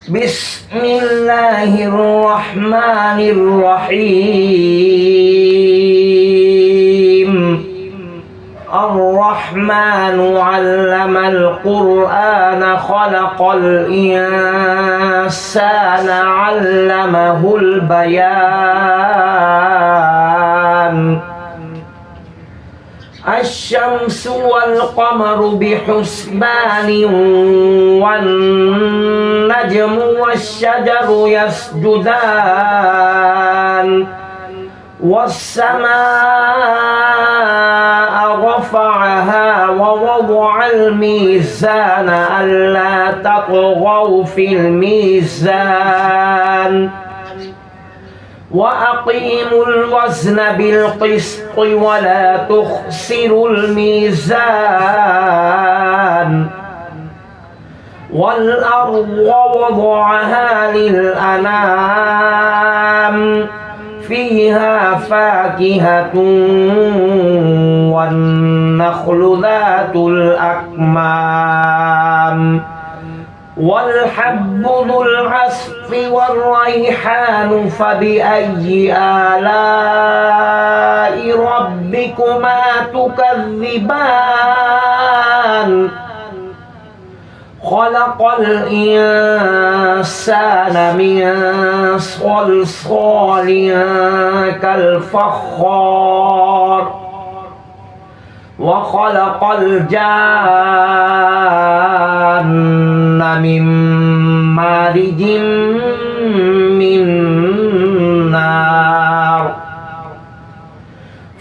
بسم الله الرحمن الرحيم. الرحمن علم القرآن خلق الإنسان علمه البيان. الشمس والقمر بحسبان والنجم والشجر يسجدان والسماء رفعها ووضع الميزان ألا تطغوا في الميزان وأقيموا الوزن بالقسط ولا تخسروا الميزان والأرض وضعها للأنام فيها فاكهة والنخل ذات الأكمام والحب ذو العصف والريحان فبأي آلاء ربكما تكذبان. خلق الإنسان من صلصال كالفخار وخلق الجان من مارج من نار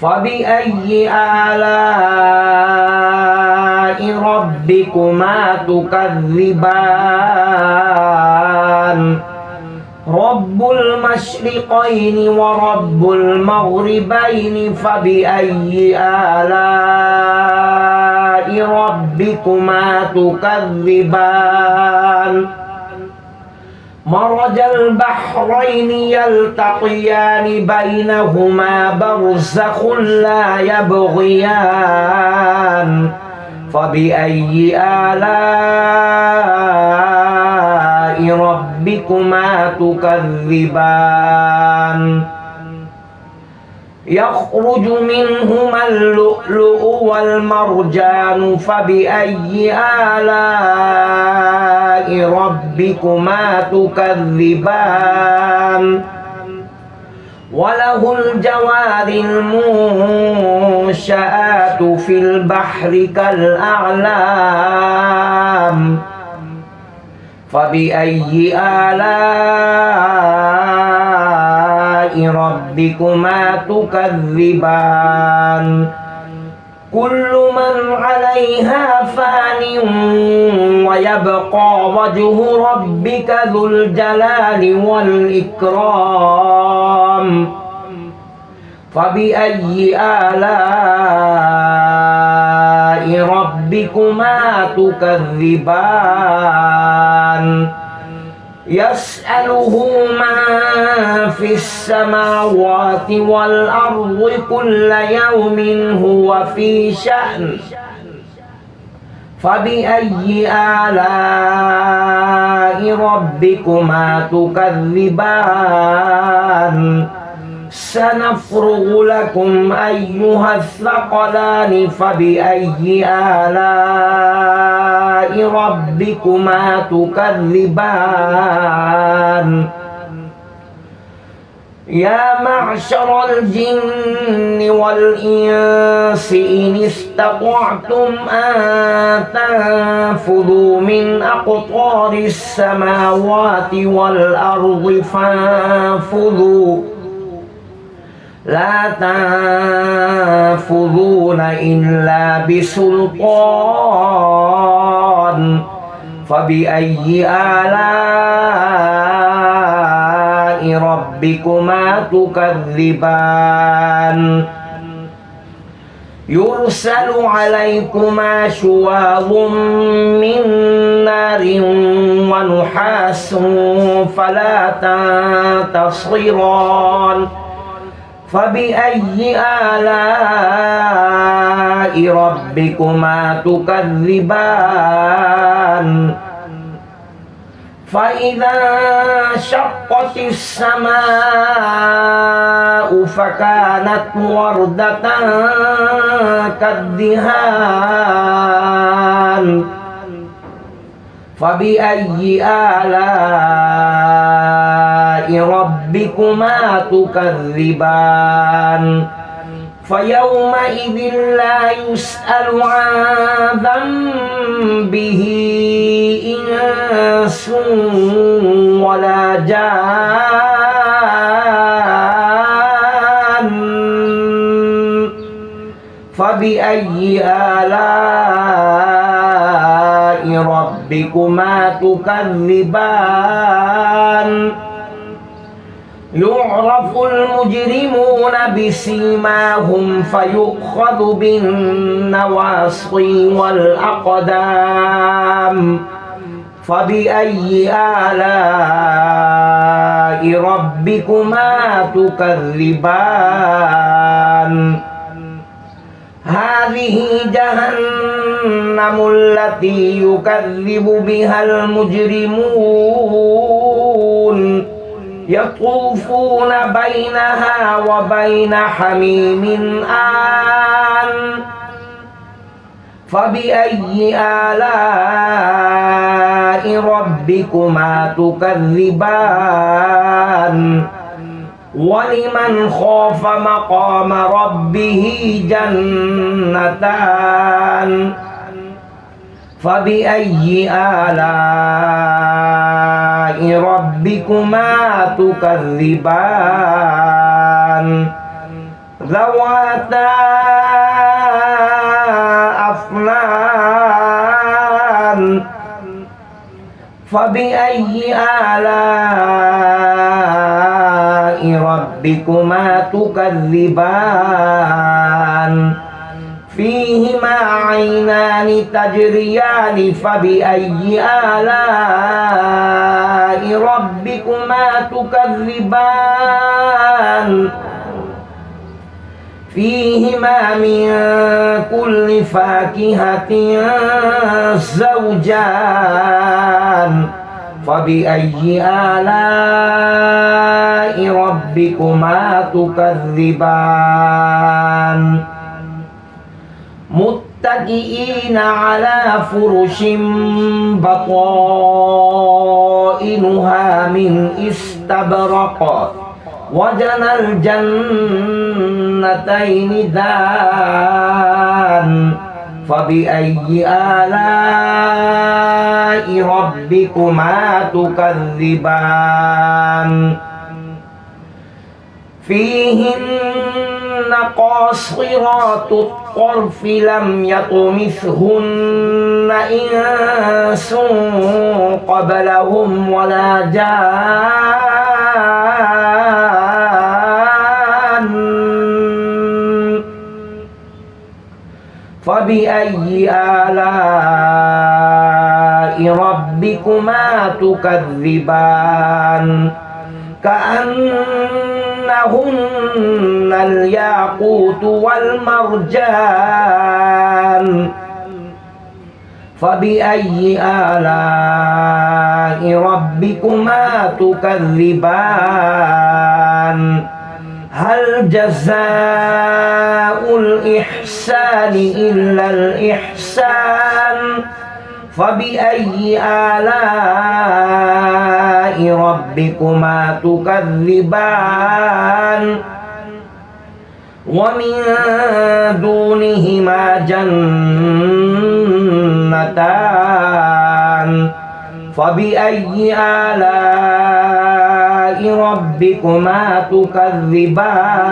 فبأي آلاء ربكما تكذبان. رب المشرقين ورب المغربين فبأي آلاء ربكما تكذبان. مرج البحرين يلتقيان بينهما برزخ لا يبغيان فبأي آلاء ربكما تكذبان. يخرج منهما اللؤلؤ والمرجان فبأي آلاء ربكما تكذبان. وله الجوار المنشآت في البحر كالأعلام فبأي آلاء ربكما تكذبان. كل من عليها فان ويبقى وجه ربك ذو الجلال والإكرام فبأي آلاء ربكما تكذبان. يسأله من في السماوات والأرض كل يوم هو في شأن فبأي آلاء ربكما تكذبان. سنفرغ لكم أيها الثقلان فبأي آلاء ربكما تكذبان. يا معشر الجن والإنس إن استطعتم أن تنفذوا من أقطار السماوات والأرض فانفذوا لا تنفذون إلا بسلطان فبأي آلاء ربكما تكذبان. يرسل عليكما شواظ من نار ونحاس فلا تنتصران فبأي آلاء ربكما تكذبان. فإذا انشقت السماء فكانت وردة كالدهان فبأي آلاء ربكما تكذبان فيومئذ لا يسأل عن ذنبه إنس ولا جان فبأي آلاء ربكما تكذبان يعرف المجرمون بسيماهم فيؤخذ بالنواصي والأقدام فبأي آلاء ربكما تكذبان هذه جهنم التي يكذب بها المجرمون يطوفون بينها وبين حميم آن فبأي آلاء ربكما تكذبان ولمن خاف مقام ربه جنتان فبأي آلاء ربكما تكذبان ذواتا أفنان فبأي آلاء ربكما تكذبان فيهما عينان تجريان فبأي آلاء ربكما تكذبان فيهما من كل فاكهة زوجان فبأي آلاء ربكما تكذبان متكئين على فرش بطائنها من استبرق وجنى الجنتين دان فبأي آلاء ربكما تكذبان فيهن قاصرات الطرف لم يطمثهن إنس قبلهم ولا جان فبأي آلاء ربكما تكذبان كأنهن الياقوت والمرجان فبأي آلاء ربكما تكذبان هل جزاء الإحسان إلا الإحسان فبأي آلاء ربكما تكذبان ومن دونهما جنتان فبأي آلاء ربكما تكذبان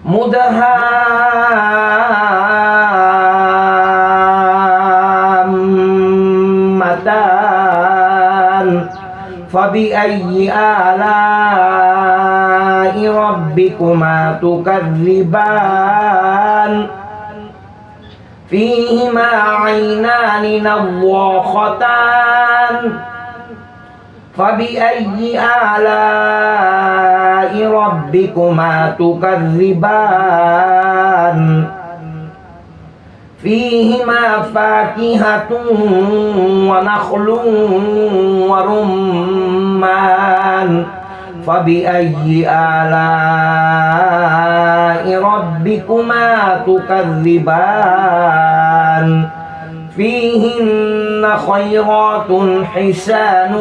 مدهامتان فبأي آلاء ربكما تكذبان فيهما عينان نضاختان فبأي آلاء ربكما تكذبان فيهما فاكهة ونخل ورمان فبأي آلاء ربكما تكذبان فيهن خيرات حسان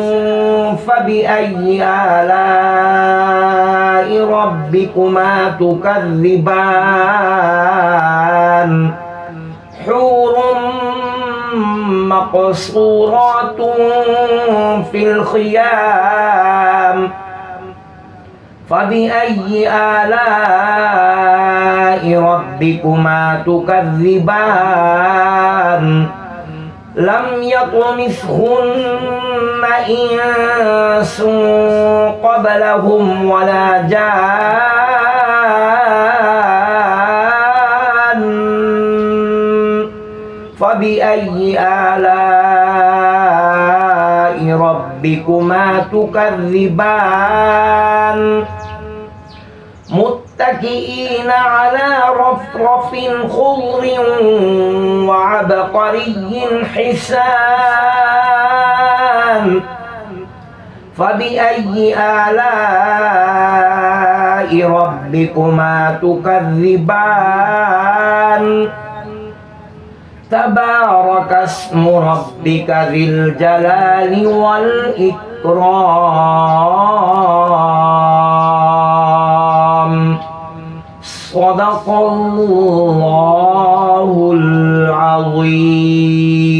فبأي آلاء ربكما تكذبان حور مقصورات في الخيام فبأي آلاء ربكما تكذبان لم يطمثهن إنس قبلهم ولا جان فبأي آلاء ربكما تكذبان متكئين على رفرف خضر وعبقري حسان فبأي آلاء ربكما تكذبان تبارك اسم ربك ذي الجلال والإكرام صدق الله العظيم.